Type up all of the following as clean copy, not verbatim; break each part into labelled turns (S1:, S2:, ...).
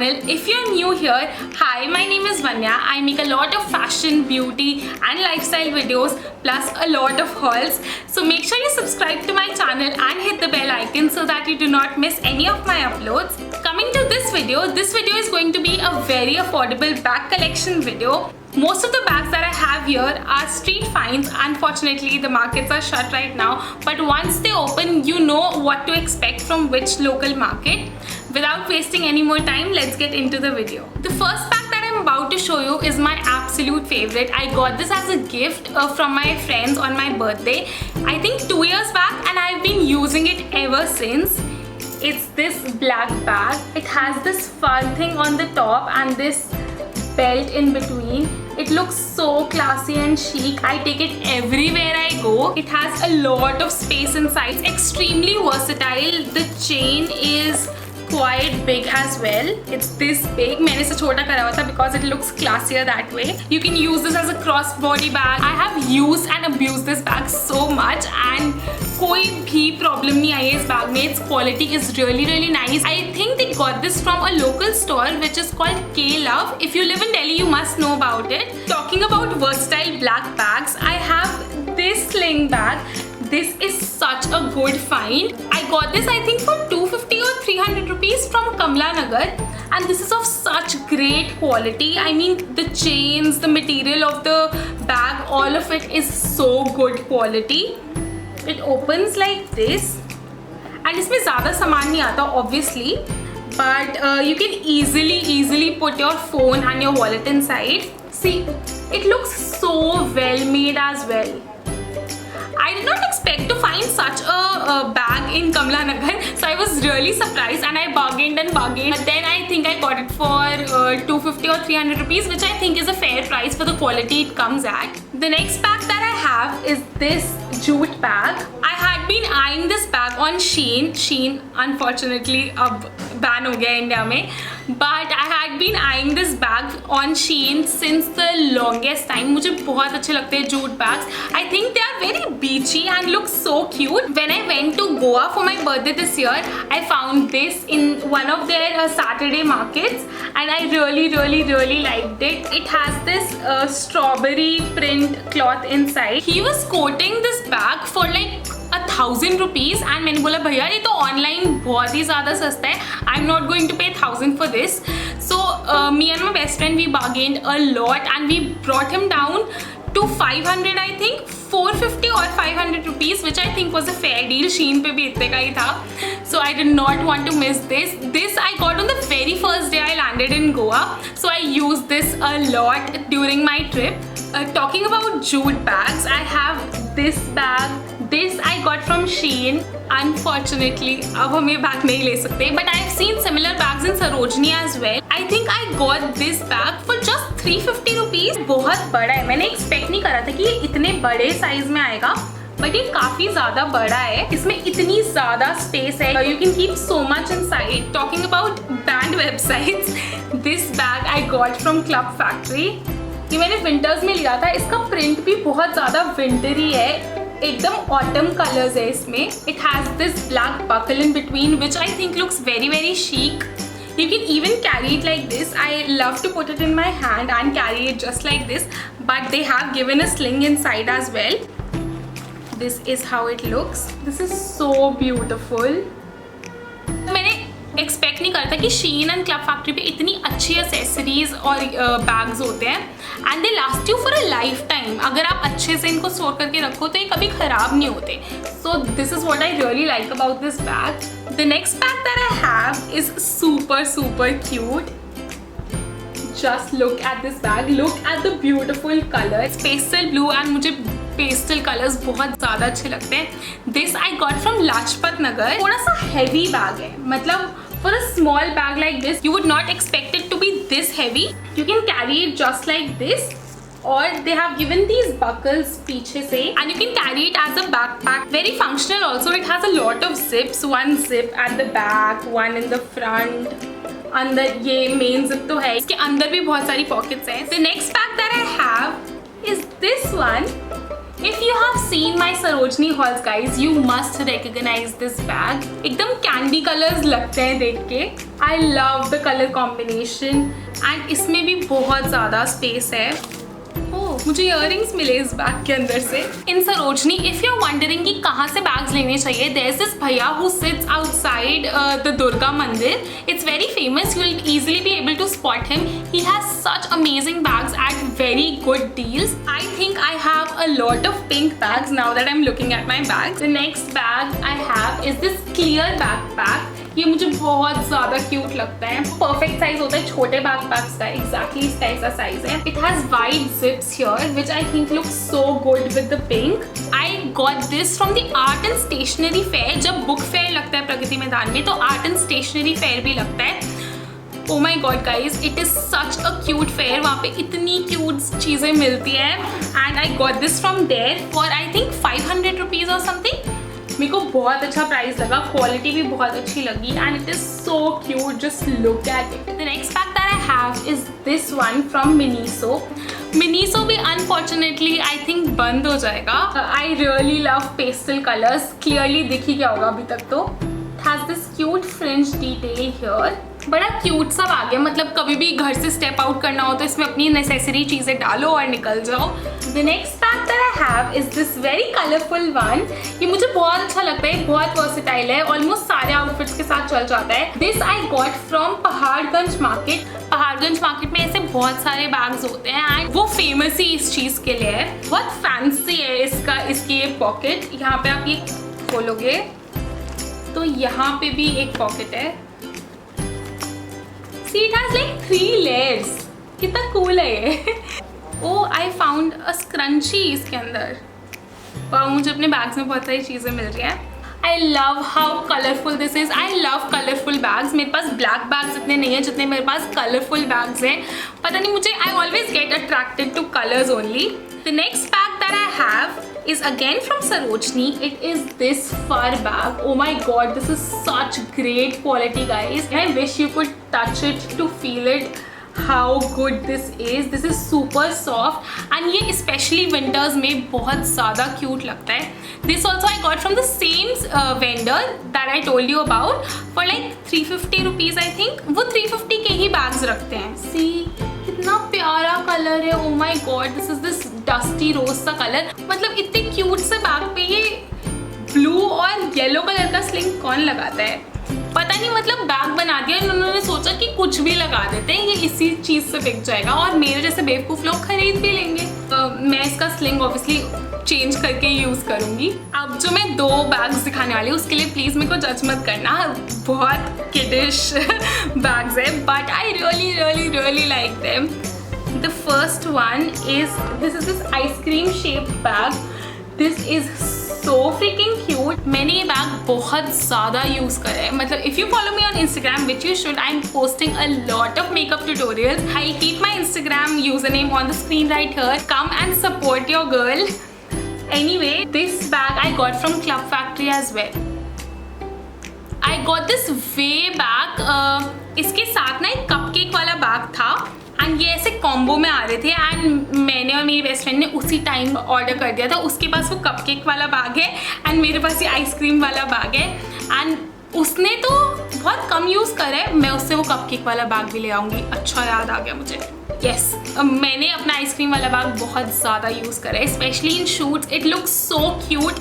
S1: channel. If you're new here, hi, my name is Vanya. I make a lot of fashion, beauty and lifestyle videos plus a lot of hauls. So make sure you subscribe to my channel and hit the bell icon so that you do not miss any of my uploads. Coming to this video is going to be a very affordable bag collection video. Most of the bags that I have here are street finds. Unfortunately, the markets are shut right now, but once they open, you know what to expect from which local market. Without wasting any more time, let's get into the video. The first bag that I'm about to show you is my absolute favorite. I got this as a gift from my friends on my birthday, I think 2 years back, and I've been using it ever since. It's this black bag. It has this fun thing on the top and this belt in between. It looks so classy and chic. I take it everywhere I go. It has a lot of space inside. It's extremely versatile. The chain is quite big as well. It's this big. मैंने इसे छोटा करा हुआ था because it looks classier that way. You can use this as a crossbody bag. I have used and abused this bag so much and कोई भी problem नहीं आई है इस bag में. Its quality is really nice. I think they got this from a local store which is called K-Love. If you live in Delhi, you must know about it. Talking about versatile black bags, I have this sling bag. This is such a good find. I got this I think for 250 or 300 rupees from Kamla Nagar, and this is of such great quality. I mean, the chains, the material of the bag, all of it is so good quality. It opens like this, and इसमें ज़्यादा सामान नहीं आता obviously, but you can easily put your phone and your wallet inside. See, it looks so well made as well. I did not expect to find such a bag in Kamla Nagar, so I was really surprised and I bargained. But then I think I got it for 250 or 300 rupees, which I think is a fair price for the quality it comes at. The next bag that I have is this jute bag. I had been eyeing this bag on Shein. Shein unfortunately अब ban हो गया India में, but I had been eyeing this bag on Shein since the longest time. मुझे बहुत अच्छे लगते हैं jute bags. I think they are very beachy and look so cute. When I went to Goa for my birthday this year, I found this in one of their Saturday markets, and I really liked it. It has this strawberry print cloth inside. He was quoting this bag for like 1,000 rupees, and मैंने बोला भैया ये तो online बहुत ही ज़्यादा सस्ता है. I'm not going to pay 1,000 for this. So me and my best friend, we bargained a lot and we brought him down to 500, I think 450 or 500 rupees, which I think was a fair deal. Shein पे भी इतने का ही था. So I did not want to miss this. This I got on the very first day I landed in Goa. So I used this a lot during my trip. Talking about jute bags, I have this bag. This I got from Shein. Unfortunately, अब हम ये bag नहीं ले सकते. But I've seen similar bags in Sarojini as well. I think I got this bag for just 350 rupees. बहुत बड़ा है. मैंने expect नहीं करा था कि ये इतने बड़े size में आएगा. But ये काफी ज़्यादा बड़ा है. इसमें इतनी ज़्यादा space है. You can keep so much inside. Talking about brand websites, this bag I got from Club Factory. ये मैंने विंटर्स में लिया था. इसका प्रिंट भी बहुत ज़्यादा विंटरी है. एकदम ऑटम कलर्स है इसमें. It has this black buckle in between, which I think looks very chic. You can even carry it like this. I love to put it in my hand and carry it just like this, but they have given a sling inside as well. This is how it looks. This is so beautiful. मैंने expect नहीं करता कि Shein and Club Factory पे इतनी अच्छी accessories और bags होते हैं, and they last you for a life time. अगर आप अच्छे से इनको स्टोर करके रखो तो ये कभी ख़राब नहीं होते. So this is what I really like about this bag. The next bag that I have is super cute. Just look at this bag. Look at the beautiful color. It's pastel blue and मुझे pastel colours बहुत ज़्यादा अच्छे लगते हैं. This I got from Lajpat Nagar. थोड़ा सा heavy bag है, मतलब for a small bag like this you would not expect it to be this heavy. You can carry it just like this, or they have given these buckles पीछे से, and you can carry it as a backpack. Very functional also. It has a lot of zips. One zip at the back, one in the front. अंदर ये main zip तो है, इसके अंदर भी बहुत सारी पॉकेट्स हैं. The next bag that I have is this one. If you have seen my Sarojini hauls guys, you must recognize this bag. एकदम candy colors लगते हैं देख के. I love the color combination and इसमें भी बहुत ज़्यादा space है. मुझे इयररिंग्स मिले इस बैग के अंदर से. In Sarojini if you are wondering कि कहाँ से बैग्स लेने चाहिए, देयर इज दिस भैया who sits outside the Durga मंदिर. It's very famous. You will easily be able to spot him. He has such amazing bags at very good deals. I think I have a lot of pink bags now that I'm looking at my bags. The next bag I have is this clear backpack. ये मुझे बहुत ज़्यादा cute लगता है. Perfect size होता है छोटे backpacks का. एग्जैक्टली इसका ऐसा साइज है. It has wide zips here which I think look so good with the pink. I got this from the art and stationery fair. जब बुक फेयर लगता है प्रगति मैदान में तो आर्ट एंड स्टेशनरी फेयर भी लगता है. Oh my god guys, it is such a cute fair. वहाँ पे इतनी cute चीज़ें मिलती है. And I got this from there for I think 500 rupees or something. मेरे को बहुत अच्छा प्राइस लगा. क्वालिटी भी बहुत अच्छी लगी and it is so cute. Just look at it. The next bag that I have is this one from Miniso. Miniso भी unfortunately I think बंद हो जाएगा. I really love pastel colors. Clearly दिख ही गया होगा अभी तक तो. It has this cute fringe detail here. बड़ा क्यूट सा बैग है. मतलब कभी भी घर से स्टेप आउट करना हो तो इसमें अपनी नेसेसरी चीज़ें डालो और निकल जाओ. The next bag that I have is this very colorful one. ये मुझे बहुत अच्छा लगता है. बहुत वर्सेटाइल है. ऑलमोस्ट सारे आउटफिट्स के साथ चल जाता है. This I got from Paharganj market. Paharganj market में ऐसे बहुत सारे बैग्स होते हैं एंड वो फेमस ही इस चीज़ के लिए है. बहुत फैंसी है इसकी ये पॉकेट. यहाँ पे आप ये खोलोगे तो यहाँ पे भी एक पॉकेट है. See, it has like 3 layers. कितना cool है ये. Oh, I found a scrunchie इसके अंदर. और मुझे अपने बैग्स में बहुत सारी चीज़ें मिल रही हैं. I love how colorful this is. I love colorful bags. मेरे पास black bags इतने नहीं हैं जितने मेरे पास colorful bags हैं. पता नहीं मुझे I always get attracted to colors only. The next bag that I have is again from Sarojini. It is this fur bag. Oh my god, this is such great quality guys. I wish you could touch it to feel it. How good this is. This is super soft and ये especially winters में बहुत ज़्यादा cute लगता है. This also I got from the same vendor that I told you about for like 350 rupees I think. वो 350 के ही bags रखते हैं. See, कितना प्यारा कलर है. Oh my god, this is this dusty rose सा कलर. मतलब इतने cute से बैग पे ये ब्लू और येलो कलर का स्लिंग कौन लगाता है पता नहीं. मतलब बैग बना दिया इन्होंने सोचा कि कुछ भी लगा देते हैं ये इसी चीज़ से बिक जाएगा और मेरे जैसे बेवकूफ़ लोग खरीद भी लेंगे. मैं इसका स्लिंग ऑब्वियसली चेंज करके यूज़ करूँगी. अब जो मैं 2 बैग्स दिखाने वाली हूँ उसके लिए प्लीज़ मेरे को जज मत करना. बहुत किडिश बैग्स है but I really like them. The first one is this ice cream shaped bag. This is so freaking cute. मैंने ये बैग बहुत ज़्यादा यूज़ करा है. मतलब if you follow me on Instagram, which you should, I'm posting a lot of makeup tutorials. I'll keep my Instagram username on the screen right here. Come and support your girl. Anyway, this bag I got from Club Factory as well. I got this way back. इसके साथ ना एक cupcake वाला bag था and ये ऐसे combo में आ रहे थे एंड मैंने और मेरी बेस्ट फ्रेंड ने उसी टाइम ऑर्डर कर दिया था. उसके पास वो कपकेक वाला बैग है एंड मेरे पास ये आइसक्रीम वाला बैग है एंड उसने तो बहुत कम यूज़ करा है. मैं उससे वो कपकेक वाला बैग भी ले आऊँगी. अच्छा याद आ गया मुझे. यस, मैंने अपना आइसक्रीम वाला बैग बहुत ज़्यादा यूज़ करा है specially in shoots. It looks so cute,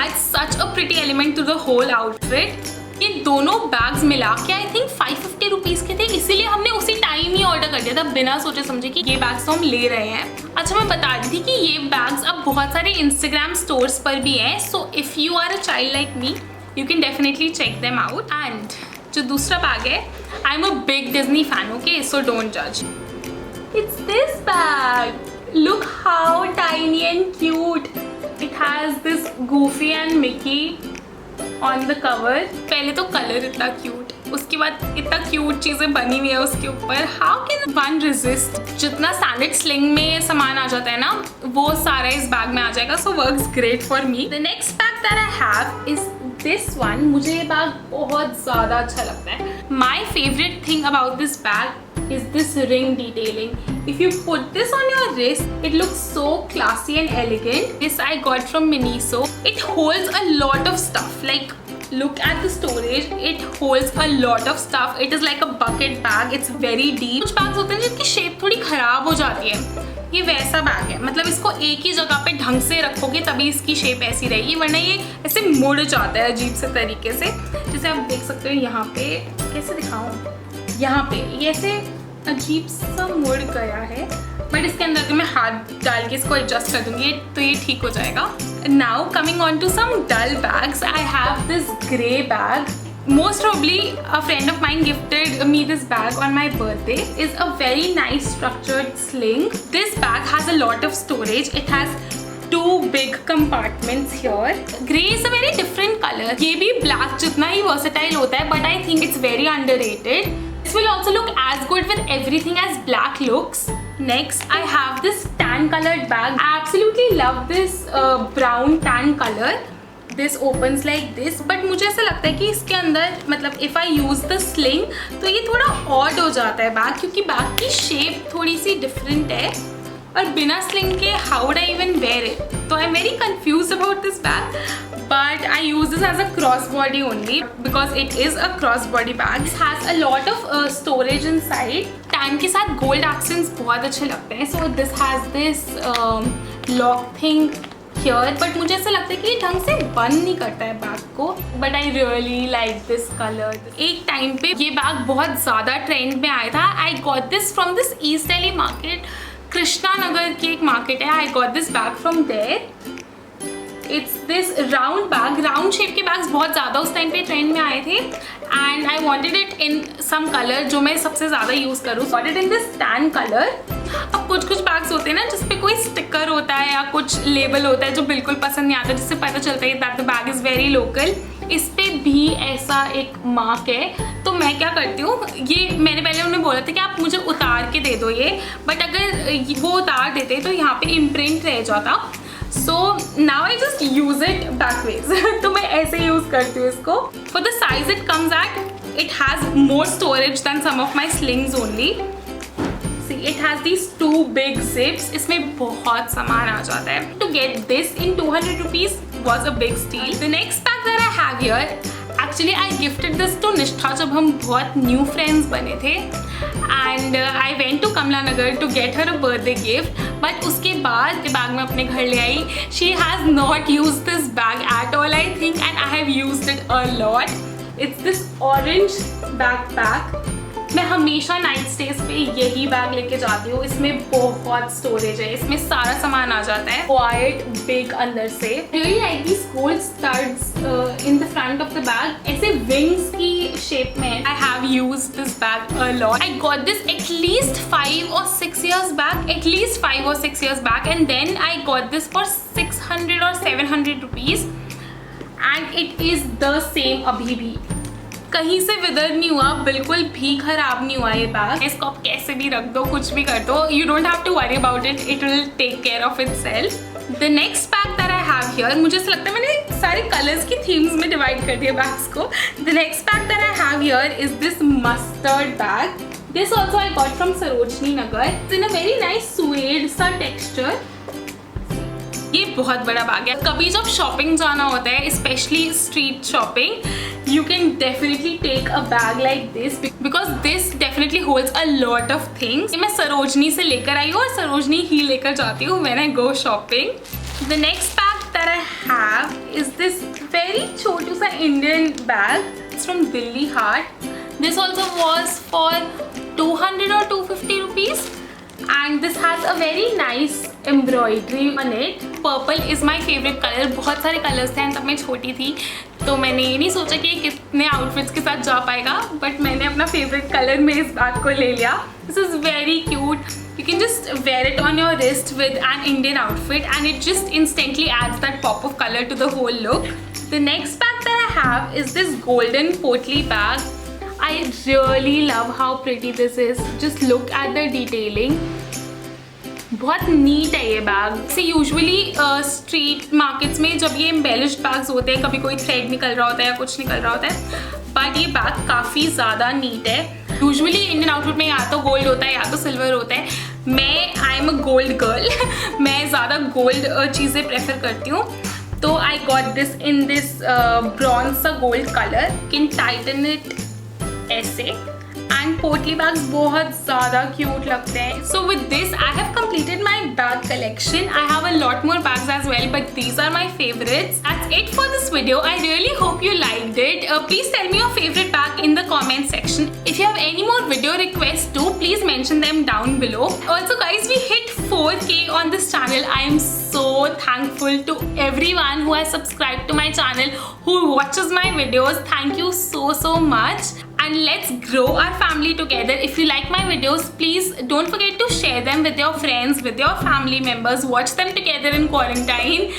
S1: adds such a pretty element to the whole outfit. ये दोनों बैग्स मिला के आई थिंक 550 रुपीज़ के थे इसीलिए हमने उसी टाइम ही ऑर्डर कर दिया था बिना सोचे समझे कि ये बैग्स तो हम ले रहे हैं. अच्छा मैं बता रही थी कि ये बैग्स अब बहुत सारे इंस्टाग्राम स्टोर्स पर भी हैं. So if you are a child like me you can definitely check them out. And जो दूसरा बैग है I am a big Disney fan. Okay, so don't जज. It's this bag. Look how tiny and cute. It has this Goofy and Mickey on the cover. पहले तो colour इतना cute, उसके बाद इतना क्यूट चीज़ें बनी हुई है उसके ऊपर. How can one resist. जितना स्टैंडर्ड स्लिंग में सामान आ जाता है ना वो सारा इस बैग में आ जाएगा. So works great for me. The next bag that I have is this one. मुझे ये बैग बहुत ज़्यादा अच्छा लगता है. My favourite thing about this bag is this ring detailing. If you put this on your wrist, it looks so classy and elegant. This I got from Miniso. It holds a lot of stuff. Like, look at the storage. It holds a lot of stuff. It is like a bucket bag. It's very deep. कुछ bags होते हैं जिनकी shape थोड़ी खराब हो जाती है. ये वैसा बैग है, मतलब इसको एक ही जगह पे ढंग से रखोगे तभी इसकी शेप ऐसी रहेगी, वरना ये ऐसे मुड़ जाता है अजीब से तरीके से. जैसे आप देख सकते हो यहाँ पे, कैसे दिखाऊं, यहाँ पे ये ऐसे अजीब सा मुड़ गया है, बट इसके अंदर तो मैं हाथ डाल के इसको एडजस्ट कर दूंगी तो ये ठीक हो जाएगा. Now coming on to some dull bags, I have this grey bag. Most probably a friend of mine gifted me this bag on my birthday. It's a very nice structured sling. This bag has a lot of storage. It has 2 big compartments here. Grey is a very different color. ये भी black जितना ही versatile होता है, but I think it's very underrated. This will also look as good with everything as black looks. Next, I have this tan colored bag. I absolutely love this brown tan color. This opens like this, but मुझे ऐसा लगता है कि इसके अंदर, मतलब if I use the sling, तो ये थोड़ा odd हो जाता है बैग, क्योंकि बैग की shape थोड़ी सी different है और बिना sling के how would I even wear it? तो I'm very confused about this bag, but I use this as a crossbody only because it is a crossbody bag. This has a lot of storage inside. Tan के साथ gold accents बहुत अच्छे लगते हैं. So this has this lock thing here, but मुझे ऐसा लगता है कि ये ढंग से बंद नहीं करता है बैग को, but I really like this color. एक टाइम पे ये बैग बहुत ज़्यादा ट्रेंड में आया था. I got this from this East Delhi market. Krishna Nagar की एक मार्केट है. I got this bag from there. It's this round bag. Round shape के bags बहुत ज़्यादा उस टाइम पे ट्रेंड में आए थे, and I wanted it in some color जो मैं सबसे ज़्यादा यूज़ करूँ. Got it in this tan color. अब कुछ बैग्स होते हैं ना जिस पे कोई स्टिकर होता है या कुछ लेबल होता है जो बिल्कुल पसंद नहीं आता, जिससे पता चलता है that the bag is very local. इस पे भी ऐसा एक मार्क है. तो मैं क्या करती हूँ, ये मैंने पहले उन्हें बोला था कि आप मुझे उतार के दे दो ये, बट अगर वो उतार देते तो यहाँ पे इम्प्रिंट रह जाता. So now I just use it backways. तो मैं ऐसे यूज़ करती हूँ इसको. For the size it comes at, it has more storage than some of my slings only. It has these 2 big zips. इसमें बहुत सामान आ जाता है. To get this in 200 rupees was a big steal. The next bag that I have here, actually I gifted this to Nishtha जब हम बहुत new friends बने थे, and I went to Kamla Nagar to get her a birthday gift. But उसके बाद ये bag मैं अपने घर ले आई. She has not used this bag at all, I think, and I have used it a lot. It's this orange backpack. मैं हमेशा night stage पे यही बैग लेके जाती हूँ. इसमें बहुत स्टोरेज है, इसमें सारा सामान आ जाता है. क्वाइट बिग अंदर से. Really like these gold studs in the front of the bag, ऐसे विंग्स की शेप में. I have used this bag a lot. I got this at least 5 or 6 years back, at least 5 or 6 years back, and then I got this for 600 or 700 rupees, and it is the same अभी भी. कहीं से विदर नहीं हुआ, बिल्कुल भी खराब नहीं हुआ ये बैग. इसको आप कैसे भी रख दो, कुछ भी कर दो, you don't have to worry about it, it will take care of itself. The next bag that I have here, मुझे ऐसा लगता है मैंने सारे कलर्स की थीम्स में डिवाइड कर दिया बैग्स को. The next bag that I have here is this mustard bag. This also I got from Sarojini Nagar. It's in a very nice suede सा टेक्सचर. ये बहुत बड़ा बैग है. कभी जब शॉपिंग जाना होता है, specially street shopping, you can definitely take a bag like this because this definitely holds a lot of things. मैं सरोजनी से लेकर आई हूँ और सरोजनी ही लेकर जाती हूँ when I go shopping. The next bag that I have is this very छोटू सा Indian bag. It's from Delhi Heart. This also was for 200 or 250 rupees. And this has a very nice embroidery on it. Purple is my favorite color. बहुत सारे colours थे, तब मैं छोटी थी तो मैंने ये नहीं सोचा कि कितने आउटफिट्स के साथ जा पाएगा, बट मैंने अपना फेवरेट कलर में इस बैग को ले लिया. This is very cute. You can just wear it on your wrist with an Indian outfit and it just instantly adds that pop of color to the whole look. The next bag that I have is this golden Potli bag. I really love how pretty this is. Just look at the detailing. बहुत NEET है ये bag. से usually street markets में जब ये embellished bags होते हैं, कभी कोई थ्रेड निकल रहा होता है या कुछ निकल रहा होता है, बट ये बैग काफ़ी ज़्यादा नीट है. यूजुअली इंडियन आउटफिट में या तो गोल्ड होता है या तो सिल्वर होता है. I am a gold girl. मैं ज़्यादा गोल्ड चीज़ें प्रेफर करती हूँ. तो I got this in this bronze सा gold colour. Can tighten it ऐसे. एंड पोटली बैग्स बहुत ज़्यादा क्यूट लगते हैं. So with this I have completed my bag collection. I have a lot more bags as well, but these are my favorites. That's it for this video. I really hope you liked it. Please tell me your favorite bag in the comment section. If you have any more video requests too, please mention them down below. Also guys, we hit 4K on this channel. I am so thankful to everyone who has subscribed to my channel, who watches my videos. Thank you so much. And let's grow our family together. If you like my videos, please don't forget to share them with your friends, with your family members. Watch them together in quarantine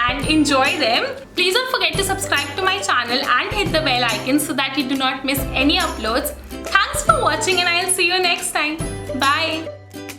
S1: and enjoy them. Please don't forget to subscribe to my channel and hit the bell icon so that you do not miss any uploads. Thanks for watching and I'll see you next time. Bye.